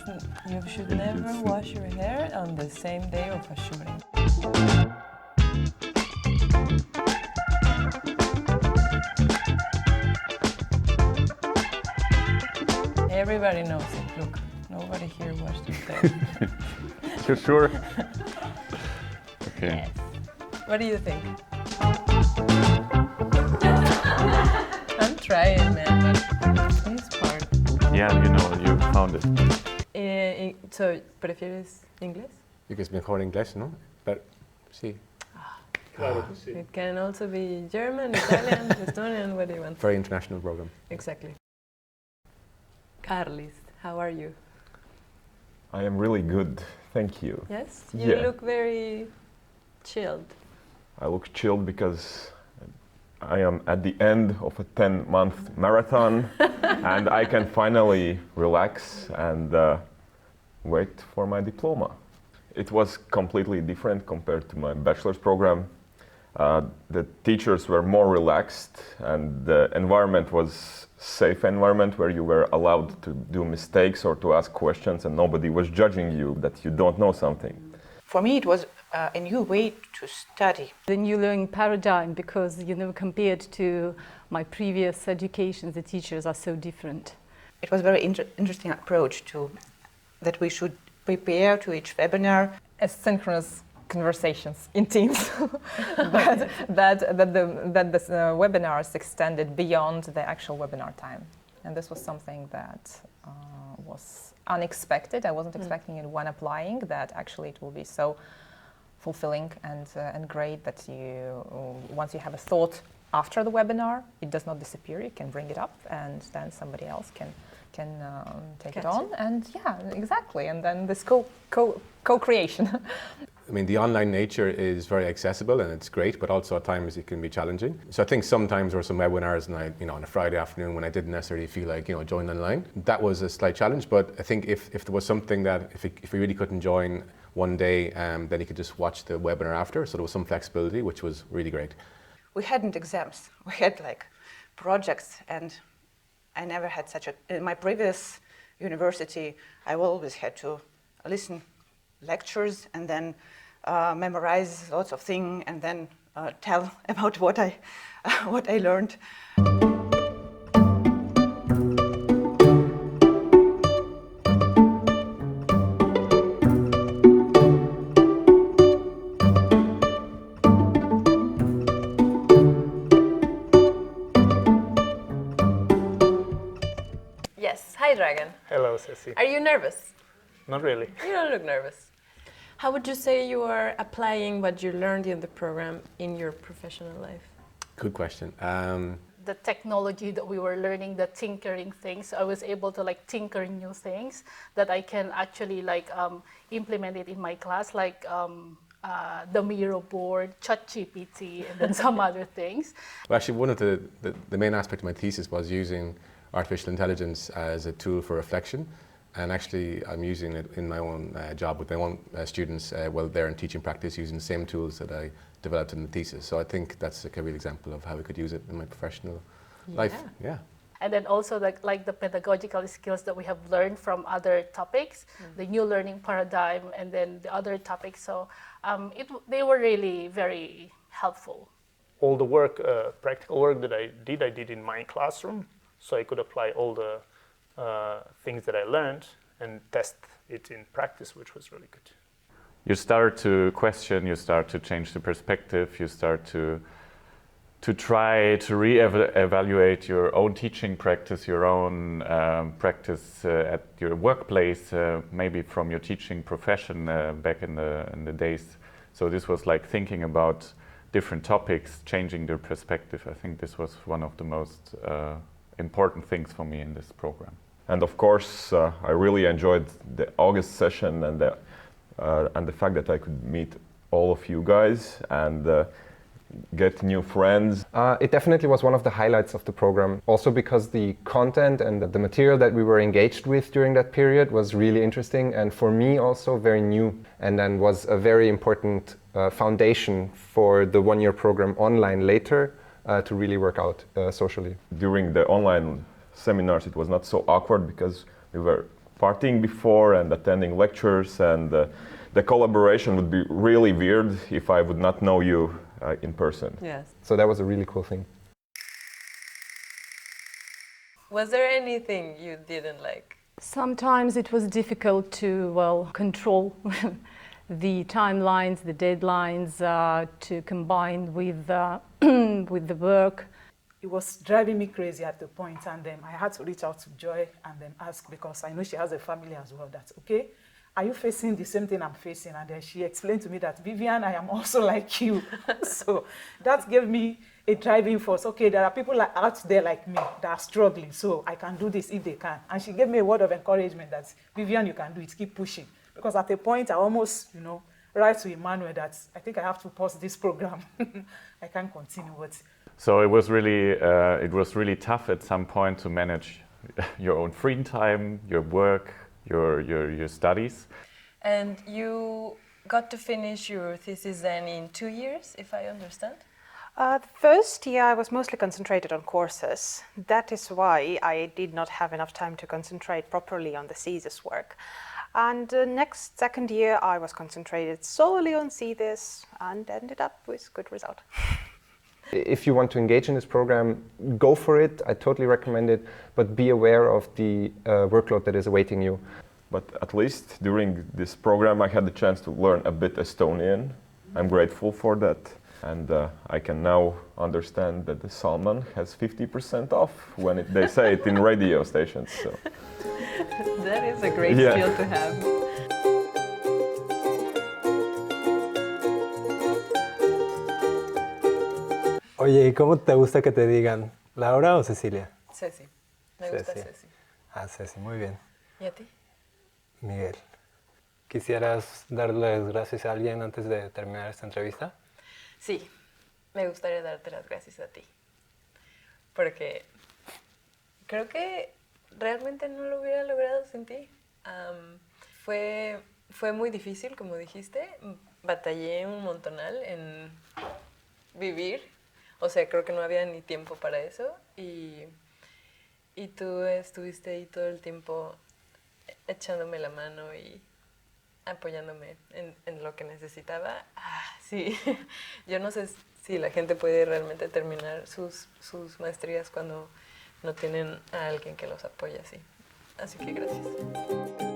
You should never wash your hair on the same day of a shooting. Everybody knows it. Look, nobody here washed his hair. You sure? Okay. Yes. What do you think? I'm trying, man, but this part. Yeah, you found it. So, ¿prefieres inglés? Because mejor inglés, ¿no? Pero, sí. Claro que sí. It can also be German, Italian, Estonian, what do you want? Very international program. Exactly. Carlis, how are you? I am really good, thank you. Yes? You Yeah. look very chilled. I look chilled because I am at the end of a 10-month marathon and I can finally relax and wait for my diploma. It was completely different compared to my bachelor's program. The teachers were more relaxed and the environment was safe environment where you were allowed to do mistakes or to ask questions and nobody was judging you that you don't know something. For me, it was a new way to study. The new learning paradigm, because compared to my previous education, the teachers are so different. It was a very interesting approach that we should prepare to each webinar. Asynchronous conversations in Teams, but that the webinars extended beyond the actual webinar time, and this was something that was unexpected. I wasn't expecting it when applying that actually it will be so fulfilling and great that once you have a thought after the webinar, it does not disappear. You can bring it up, and then somebody else can take it on, and yeah, exactly, and then this co-creation. I mean, the online nature is very accessible and it's great, but also at times it can be challenging. So I think sometimes there were some webinars and on a Friday afternoon when I didn't necessarily feel like, join online. That was a slight challenge, but I think if there was something that if we really couldn't join one day, then you could just watch the webinar after. So there was some flexibility, which was really great. We hadn't exams, we had projects, and I never had in my previous university, I always had to listen lectures and then memorize lots of things and then tell about what I learned. Yes. Hi, Dragan. Hello, Ceci. Are you nervous? Not really. You don't look nervous. How would you say you are applying what you learned in the program in your professional life? Good question. The technology that we were learning, the tinkering things, I was able to tinker new things that I can actually implement it in my class, the Miro board, ChatGPT, and then some other things. Well, actually, one of the main aspects of my thesis was using artificial intelligence as a tool for reflection. And actually, I'm using it in my own job with my own students while they're in teaching practice, using the same tools that I developed in the thesis. So I think that's a real example of how we could use it in my professional life. Yeah. And then also the pedagogical skills that we have learned from other topics, the new learning paradigm, and then the other topics. So they were really very helpful. All the work, practical work that I did in my classroom, so I could apply all the things that I learned and test it in practice, which was really good. You start to question, you start to change the perspective, you start to try to re-evaluate your own teaching practice, your own practice at your workplace, maybe from your teaching profession back in the days. So this was thinking about different topics, changing their perspective. I think this was one of the most important things for me in this program. And of course, I really enjoyed the August session and the fact that I could meet all of you guys and get new friends. It definitely was one of the highlights of the program, also because the content and the material that we were engaged with during that period was really interesting and for me also very new, and then was a very important foundation for the one-year program online later to really work out socially. During the online seminars, it was not so awkward because we were partying before and attending lectures, and the collaboration would be really weird if I would not know you in person. Yes. So that was a really cool thing. Was there anything you didn't like? Sometimes it was difficult to, well, control the timelines, the deadlines, to combine with, with the work. It was driving me crazy at the point, and then I had to reach out to Joy and then ask, because I know she has a family as well, that's okay. Are you facing the same thing I'm facing? And then she explained to me that, Vivian, I am also like you. So that gave me a driving force. Okay, there are people out there like me that are struggling, so I can do this if they can. And she gave me a word of encouragement that, Vivian, you can do it, keep pushing. Because at a point, I almost, write to Emmanuel that I think I have to pause this program. I can't continue. So it was really tough at some point to manage your own free time, your work, your studies. And you got to finish your thesis then in 2 years, if I understand? The first year I was mostly concentrated on courses. That is why I did not have enough time to concentrate properly on the thesis work. And the second year I was concentrated solely on thesis and ended up with good result. If you want to engage in this program, go for it. I totally recommend it, but be aware of the workload that is awaiting you. But at least during this program I had the chance to learn a bit Estonian. I'm grateful for that. And I can now understand that the salmon has 50% off when they say it in radio stations. So. That is a great skill to have. Oye, ¿y cómo te gusta que te digan? ¿Laura o Cecilia? Ceci. Me gusta Ceci. Ah, Ceci, muy bien. ¿Y a ti? Miguel. ¿Quisieras darle las gracias a alguien antes de terminar esta entrevista? Sí, me gustaría darte las gracias a ti. Porque creo que realmente no lo hubiera logrado sin ti. Fue muy difícil, como dijiste. Batallé un montonal en vivir. O sea, creo que no había ni tiempo para eso. Y tú estuviste ahí todo el tiempo echándome la mano y apoyándome en lo que necesitaba. Sí, yo no sé si la gente puede realmente terminar sus maestrías cuando no tienen a alguien que los apoye así. Así que gracias.